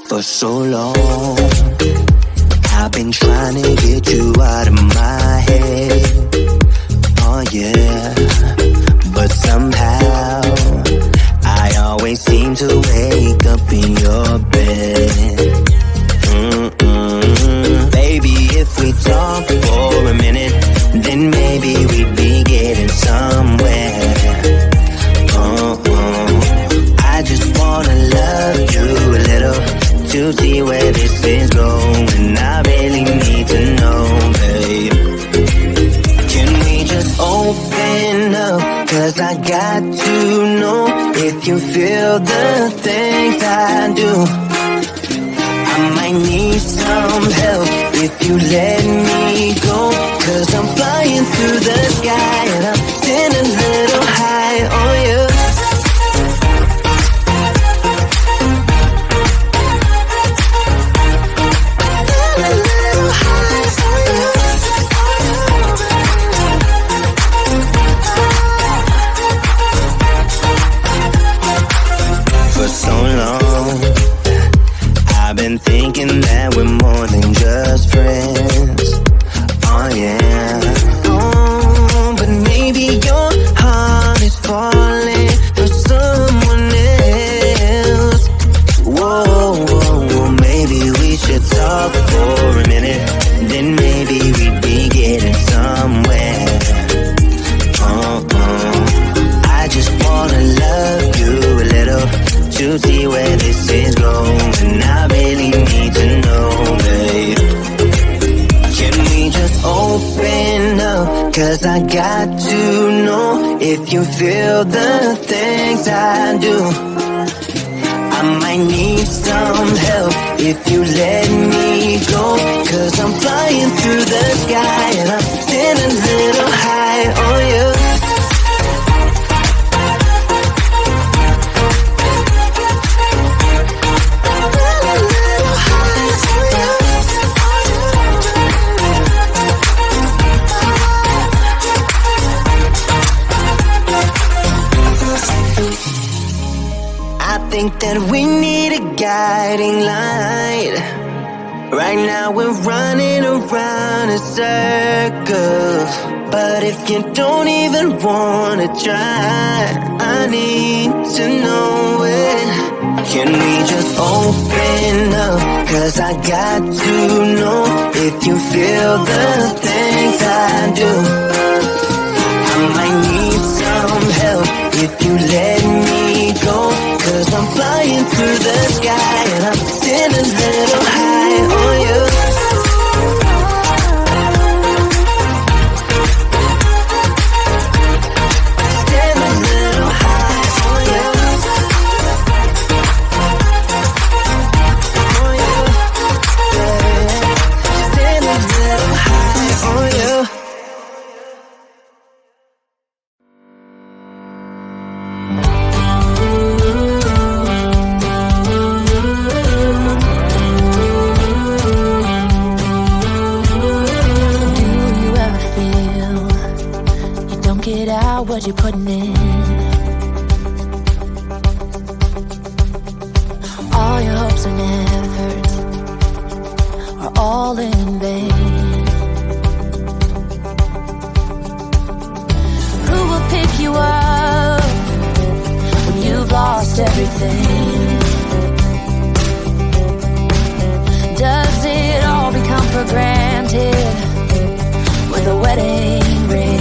For so long, I've been trying to get you out of my head. Oh yeah, but somehow I always seem to wake up in your bed. Baby, if we talk for a minute, then maybe we'd be getting somewhere. I just wanna love you a little to see where this is going. I really need to know, babe. Can we just open up? 'Cause I got to know if you feel the things I do. I might need some help if you let me go. 'Cause I'm flying through the sky and I'm sitting a little high on you. Thinking that we're more than just friends. Oh yeah. Oh, but maybe your heart is falling for someone else. Whoa, whoa, whoa. Maybe we should talk for a minute. Then maybe we'd be getting somewhere. I just wanna love you a little to see where this is going. I really need to know, babe. Can we just open up? 'Cause I got to know if you feel the things I do. I might need some help if you let me go. 'Cause I'm flying through the sky and I'm sitting a little high on you. I think that we need a guiding light. Right now we're running around in circles. But if you don't even wanna try, I need to know it. Can we just open up? 'Cause I got to know if you feel the things I do. I might need some help if you let me go. 'Cause I'm flying through the sky and I'm sitting a little high on you. Sitting a little high on you. On you. Yeah. Sitting a little high on you. What you're putting in, all your hopes and efforts are all in vain. Who will pick you up when you've lost everything? Does it all become for granted with a wedding ring?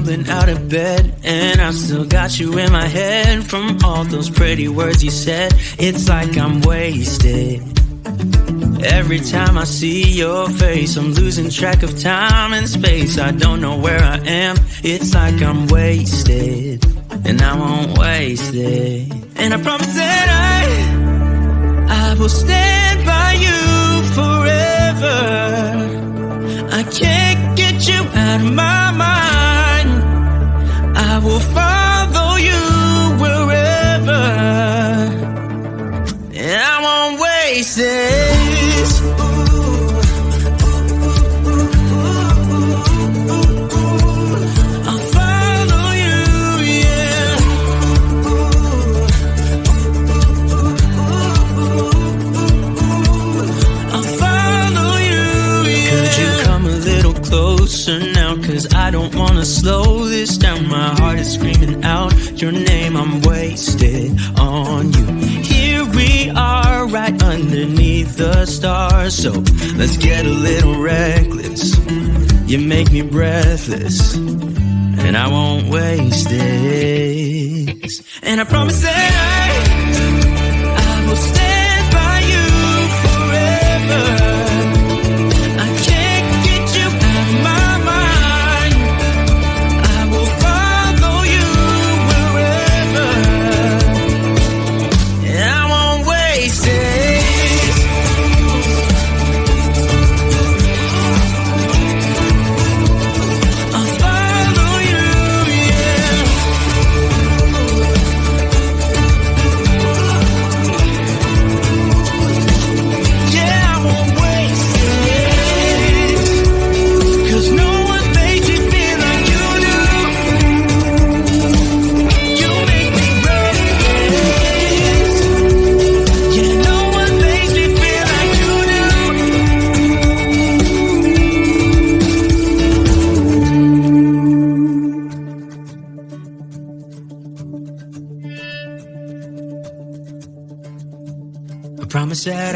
stumbling out of bed, and I still got you in my head from all those pretty words you said. It's like I'm wasted. Every time I see your face, I'm losing track of time and space. I don't know where I am. It's like I'm wasted, and I won't waste it. And I promise that I will stand by you forever. I can't get you out of my mind. I will follow you wherever, and I won't waste it. Closer now, cause I don't wanna slow this down. My heart is screaming out your name. I'm wasted on you. Here we are, right underneath the stars. So let's get a little reckless. You make me breathless, and I won't waste this. And I promise that I will stand by you forever. Promise that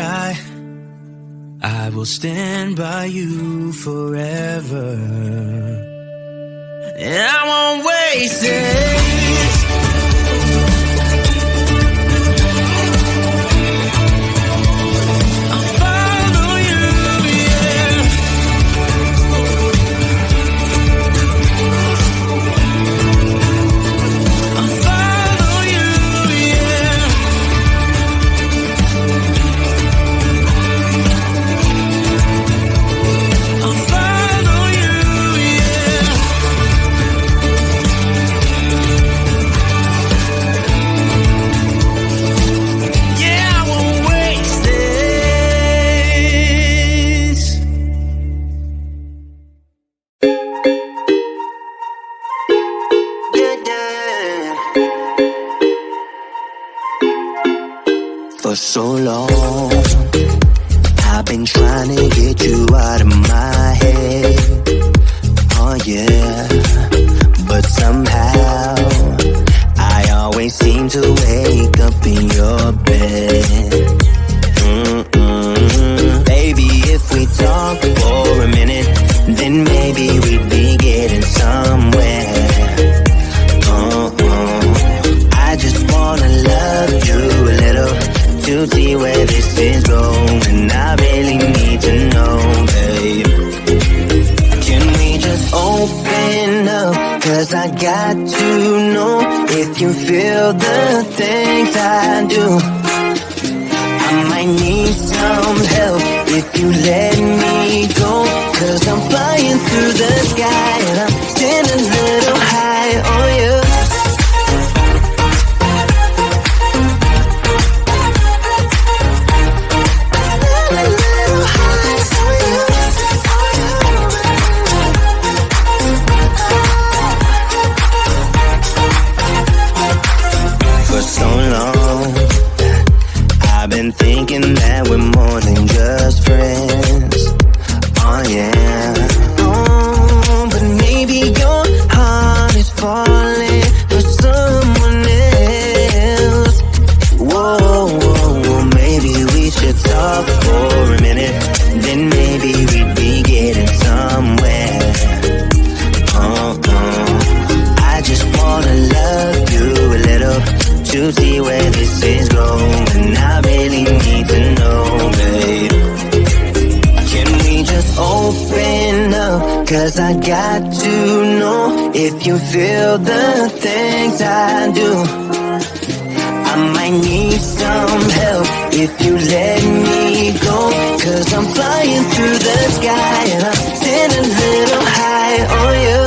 I will stand by you forever, and I won't waste it. So long, I've been trying to get you out of my head. Oh yeah, but somehow I always seem to wake up in your bed. Baby, if we talk for a minute, then maybe we'd be getting somewhere. I just wanna love you a little to see where this is going. I really need to know, babe. Can we just open up? Cause I got to know if you feel the things I do. I might need some help if you let me go. Cause I'm flying through the sky and I'm standing a little high on you. Thinking that we're more than just friends. Oh yeah. Oh, but maybe your heart 'cause I got to know if you feel the things I do. I might need some help if you let me go, 'cause I'm flying through the sky and I'm sitting a little high on you.